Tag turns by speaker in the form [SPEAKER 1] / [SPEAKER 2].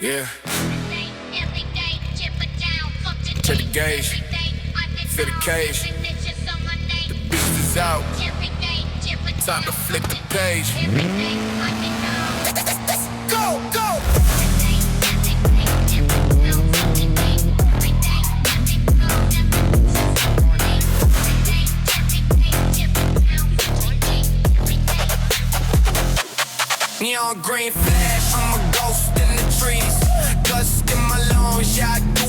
[SPEAKER 1] Yeah. Check the gauge, feel the cage. The beast is out. Time to flip the page. Go, go. Neon green flash, I'm a ghost in the trees. Dust in my lungs, yeah, I